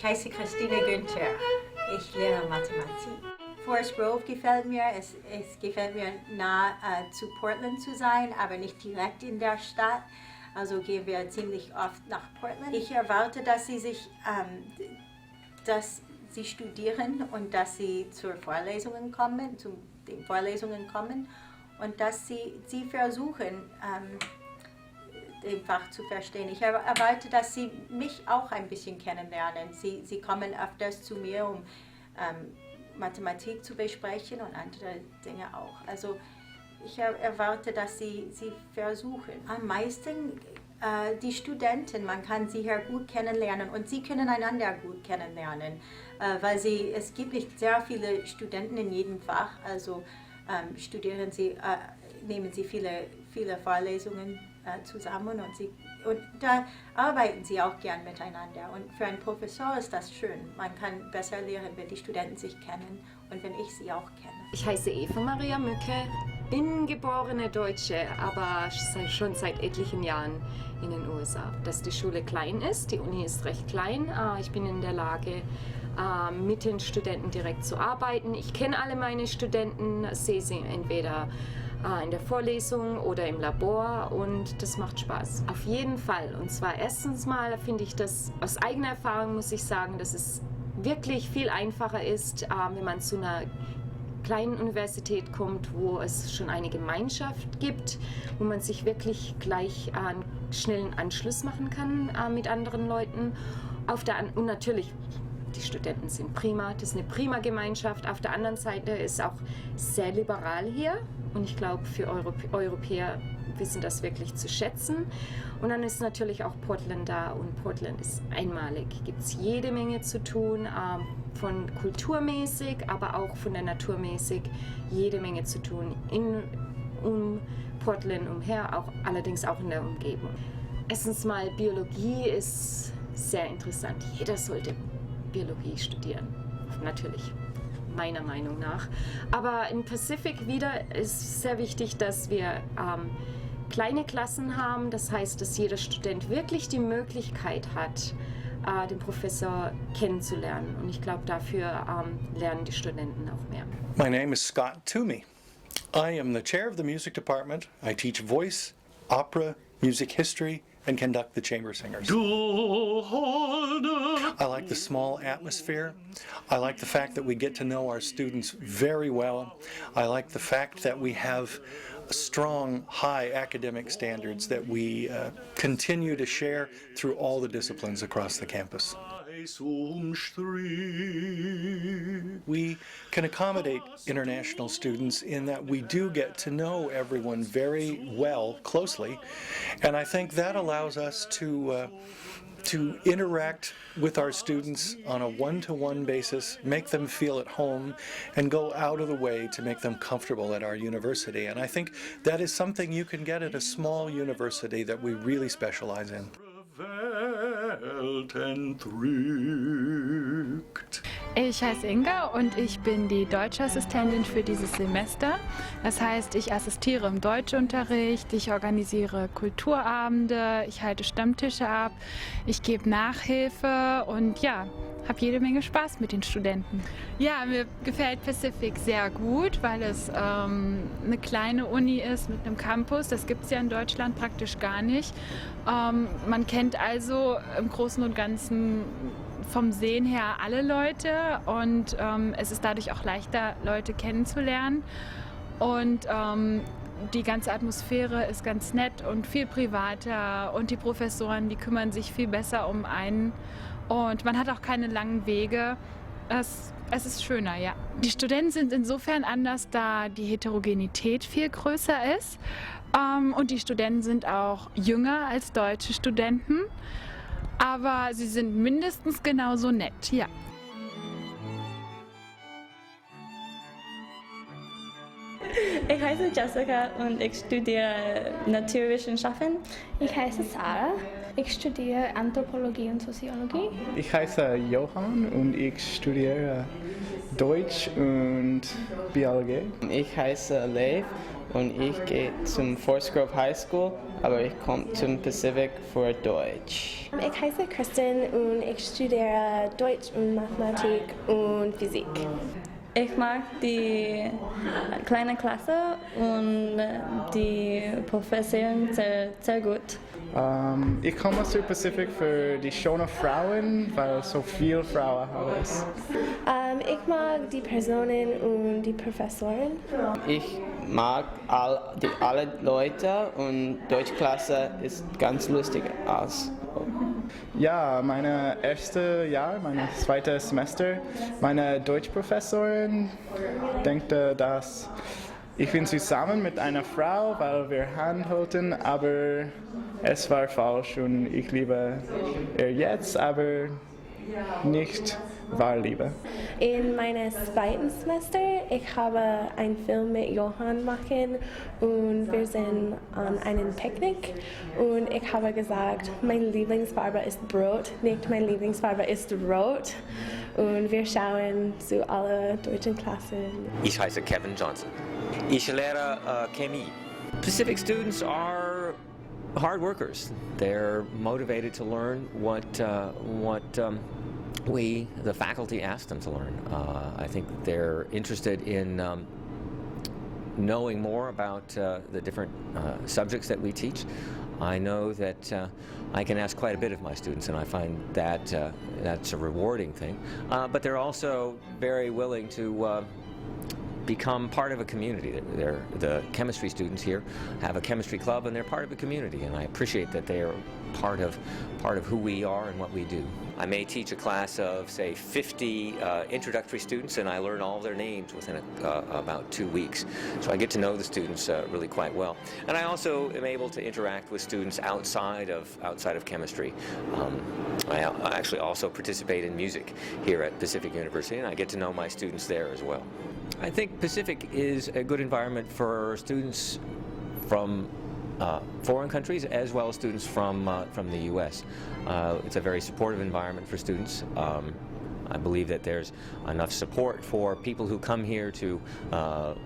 heiße Christine Günther. Ich lehre Mathematik. Forest Grove gefällt mir. Es gefällt mir nah zu Portland zu sein, aber nicht direkt in der Stadt. Also gehen wir ziemlich oft nach Portland. Ich erwarte, dass sie studieren und dass sie zu den Vorlesungen kommen und dass sie versuchen, dem Fach zu verstehen. Ich erwarte, dass sie mich auch ein bisschen kennenlernen. Sie kommen öfters zu mir, um Mathematik zu besprechen und andere Dinge auch. Also ich erwarte, dass sie versuchen. Am meisten die Studenten, man kann sie hier gut kennenlernen und sie können einander gut kennenlernen, weil es gibt nicht sehr viele Studenten in jedem Fach, also nehmen sie viele Vorlesungen zusammen und da arbeiten sie auch gern miteinander. Und für einen Professor ist das schön. Man kann besser lehren, wenn die Studenten sich kennen und wenn ich sie auch kenne. Ich heiße Eva Maria Mücke, bin geborene Deutsche, aber schon seit etlichen Jahren in den USA. Dass die Schule klein ist, die Uni ist recht klein. Ich bin in der Lage, mit den Studenten direkt zu arbeiten. Ich kenne alle meine Studenten, sehe sie entweder in der Vorlesung oder im Labor und das macht Spaß. Auf jeden Fall. Und zwar erstens mal finde ich das, aus eigener Erfahrung muss ich sagen, dass es wirklich viel einfacher ist, wenn man zu einer kleinen Universität kommt, wo es schon eine Gemeinschaft gibt, wo man sich wirklich gleich einen schnellen Anschluss machen kann mit anderen Leuten. Und natürlich, die Studenten sind prima, das ist eine prima Gemeinschaft. Auf der anderen Seite ist auch sehr liberal hier und ich glaube, für Europäer wissen das wirklich zu schätzen. Und dann ist natürlich auch Portland da und Portland ist einmalig. Gibt es jede Menge zu tun, von kulturmäßig, aber auch von der naturmäßig jede Menge zu tun. Um Portland umher, allerdings auch in der Umgebung. Erstens mal, Biologie ist sehr interessant. Jeder sollte Biologie studieren, natürlich, meiner Meinung nach. Aber im Pacific wieder ist sehr wichtig, dass wir kleine Klassen haben. Das heißt, dass jeder Student wirklich die Möglichkeit hat, den Professor kennenzulernen. Und ich glaube, dafür lernen die Studenten auch mehr. My name is Scott Toomey. I am the chair of the music department. I teach voice, opera, music history, and conduct the chamber singers. I like the small atmosphere. I like the fact that we get to know our students very well. I like the fact that we have strong, high academic standards that we continue to share through all the disciplines across the campus. We can accommodate international students in that we do get to know everyone very well, closely, and I think that allows us to interact with our students on a one-to-one basis, make them feel at home, and go out of the way to make them comfortable at our university. And I think that is something you can get at a small university that we really specialize in. Ich heiße Inga und ich bin die Deutschassistentin für dieses Semester. Das heißt, ich assistiere im Deutschunterricht, ich organisiere Kulturabende, ich halte Stammtische ab, ich gebe Nachhilfe und ja, habe jede Menge Spaß mit den Studenten. Ja, mir gefällt Pacific sehr gut, weil es eine kleine Uni ist mit einem Campus. Das gibt es ja in Deutschland praktisch gar nicht. Man kennt also im Großen und Ganzen vom Sehen her alle Leute und es ist dadurch auch leichter, Leute kennenzulernen. Und die ganze Atmosphäre ist ganz nett und viel privater und die Professoren, die kümmern sich viel besser um einen. Und man hat auch keine langen Wege. Es ist schöner, ja. Die Studenten sind insofern anders, da die Heterogenität viel größer ist. Und die Studenten sind auch jünger als deutsche Studenten. Aber sie sind mindestens genauso nett, ja. Ich heiße Jessica und ich studiere Naturwissenschaften. Ich heiße Sarah. Ich studiere Anthropologie und Soziologie. Ich heiße Johann und ich studiere Deutsch und Biologie. Ich heiße Lev und ich gehe zum Forest Grove High School, aber ich komme zum Pacific für Deutsch. Ich heiße Kristen und ich studiere Deutsch und Mathematik und Physik. Ich mag die kleine Klasse und die Professoren sehr gut. Ich komme zu Pacific für die schönen Frauen, weil so viele Frauen haben es. Ich mag die Personen und die Professoren. Ich mag alle Leute und Deutschklasse ist ganz lustig aus. Ja, mein zweites Semester, meine Deutschprofessorin denkt, dass ich bin zusammen mit einer Frau, weil wir Hand halten, aber es war falsch und ich liebe er jetzt, aber nicht Wahrliebe. In meinem zweiten Semester ich habe einen Film mit Johann machen und wir sind an einem Picknick und ich habe gesagt, meine Lieblingsfarbe ist Brot, nicht meine Lieblingsfarbe ist Rot und wir schauen zu allen deutschen Klassen. Ich heiße Kevin Johnson. Ich lehre Chemie. Pacific students are hard workers. They're motivated to learn what we, the faculty, ask them to learn. I think they're interested in knowing more about the different subjects that we teach. I know that I can ask quite a bit of my students, and I find that that's a rewarding thing. But they're also very willing to become part of a community. The chemistry students here have a chemistry club, and they're part of a community, and I appreciate that they are part of who we are and what we do. I may teach a class of, say, 50 introductory students, and I learn all their names within about 2 weeks. So I get to know the students really quite well. And I also am able to interact with students outside of chemistry. I actually also participate in music here at Pacific University, and I get to know my students there as well. I think Pacific is a good environment for students from foreign countries as well as students from the U.S. It's a very supportive environment for students. I believe that there's enough support for people who come here to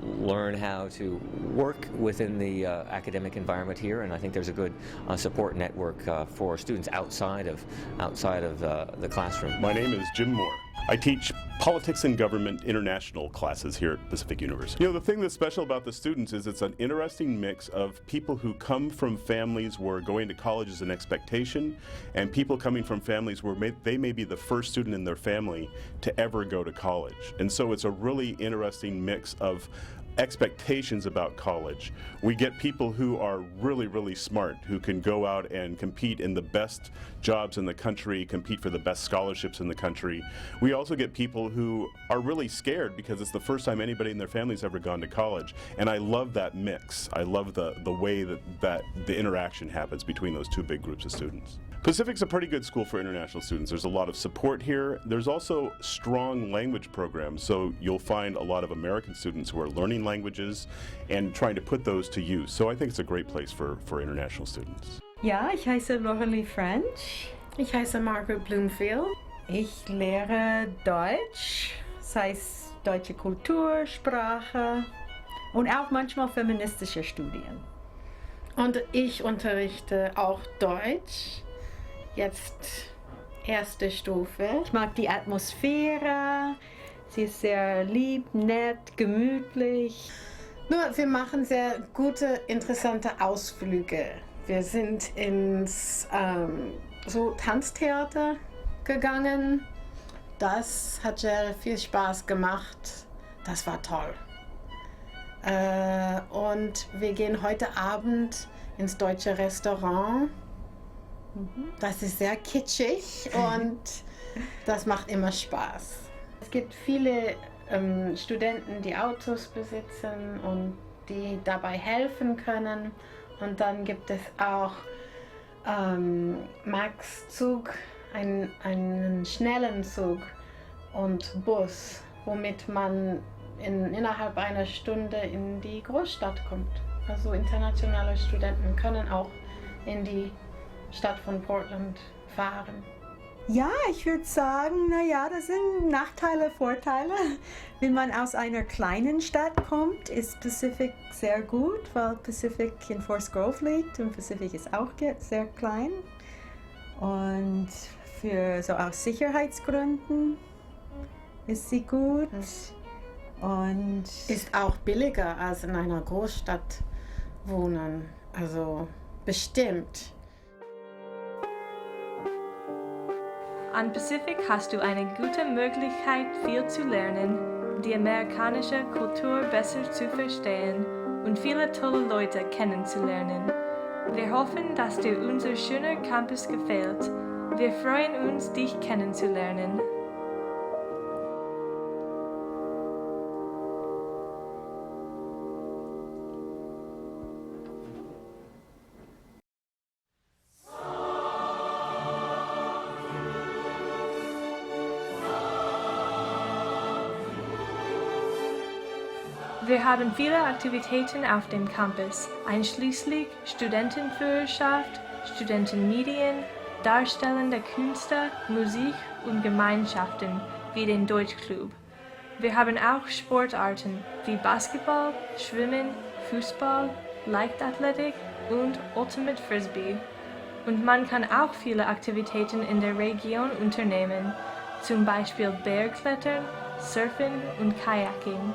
learn how to work within the academic environment here, and I think there's a good support network for students outside of the classroom. My name is Jim Moore. I teach Politics and Government International classes here at Pacific University. You know, the thing that's special about the students is it's an interesting mix of people who come from families where going to college is an expectation, and people coming from families where they may be the first student in their family to ever go to college. And so it's a really interesting mix of expectations about college. We get people who are really, really smart, who can go out and compete in the best jobs in the country, compete for the best scholarships in the country. We also get people who are really scared because it's the first time anybody in their family's ever gone to college. And I love that mix. I love the way that the interaction happens between those two big groups of students. Pacific's a pretty good school for international students. There's a lot of support here. There's also strong language programs, so you'll find a lot of American students who are learning languages and trying to put those to use. So I think it's a great place for international students. Ja, ich heiße Laurelie French. Ich heiße Margaret Bloomfield. Ich lehre Deutsch, sei es deutsche Kultur, Sprache und auch manchmal feministische Studien. Und ich unterrichte auch Deutsch. Jetzt erste Stufe. Ich mag die Atmosphäre, sie ist sehr lieb, nett, gemütlich. Nur, wir machen sehr gute, interessante Ausflüge. Wir sind ins so Tanztheater gegangen. Das hat sehr viel Spaß gemacht. Das war toll. Und wir gehen heute Abend ins deutsche Restaurant. Das ist sehr kitschig und das macht immer Spaß. Es gibt viele Studenten, die Autos besitzen und die dabei helfen können. Und dann gibt es auch Max-Zug, einen schnellen Zug und Bus, womit man innerhalb einer Stunde in die Großstadt kommt. Also internationale Studenten können auch in die Stadt von Portland fahren. Ja, ich würde sagen, naja, das sind Nachteile, Vorteile. Wenn man aus einer kleinen Stadt kommt, ist Pacific sehr gut, weil Pacific in Forest Grove liegt und Pacific ist auch sehr klein. Und für so aus Sicherheitsgründen ist sie gut. Und ist auch billiger als in einer Großstadt wohnen. Also bestimmt. An Pacific hast du eine gute Möglichkeit, viel zu lernen, die amerikanische Kultur besser zu verstehen und viele tolle Leute kennenzulernen. Wir hoffen, dass dir unser schöner Campus gefällt. Wir freuen uns, dich kennenzulernen. Wir haben viele Aktivitäten auf dem Campus, einschließlich Studentenführerschaft, Studentenmedien, darstellende Künste, Musik und Gemeinschaften wie den Deutschclub. Wir haben auch Sportarten wie Basketball, Schwimmen, Fußball, Leichtathletik und Ultimate Frisbee. Und man kann auch viele Aktivitäten in der Region unternehmen, zum Beispiel Bergklettern, Surfen und Kayaking.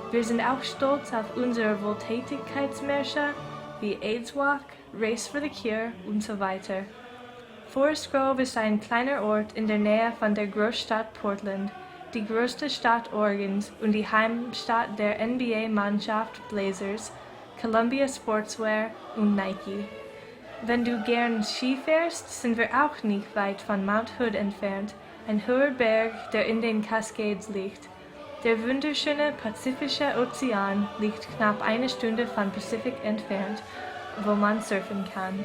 Wir sind auch stolz auf unsere Wohltätigkeitsmärsche wie AIDS Walk, Race for the Cure und so weiter. Forest Grove ist ein kleiner Ort in der Nähe von der Großstadt Portland, die größte Stadt Oregons und die Heimstatt der NBA-Mannschaft Blazers, Columbia Sportswear und Nike. Wenn du gern Ski fährst, sind wir auch nicht weit von Mount Hood entfernt, ein hoher Berg, der in den Cascades liegt. Der wunderschöne Pazifische Ozean liegt knapp eine Stunde von Pacific entfernt, wo man surfen kann.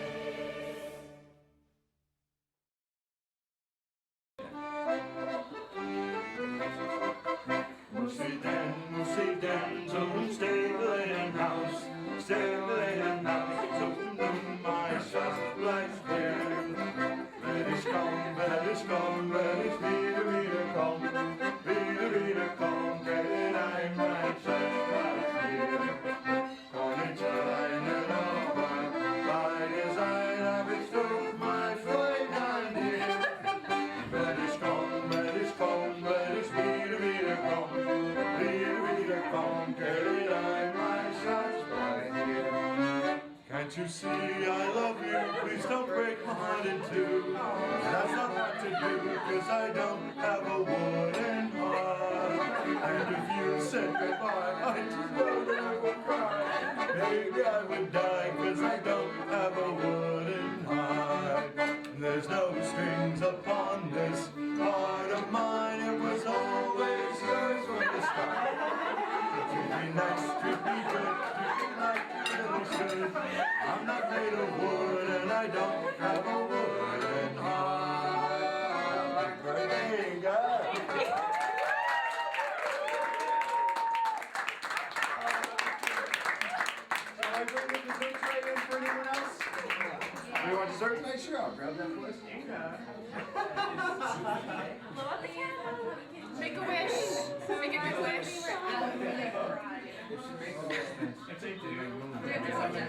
Can't you see I love you? Please don't break my heart in two. That's not what to do, cause I don't have a wooden heart. And if you said goodbye, I just know that I would cry. Maybe I would die, cause I don't have a wooden heart. There's no strings upon this heart of mine. It was always yours from the start. To be nice, to be good, to be like you really should. I'm not made of wood and I don't have a wooden heart. There you go. Shall I bring the dessert tray in for anyone else? You want dessert tonight? Sure, I'll grab that for us. Make a wish. Make a good wish. If she makes a wish, then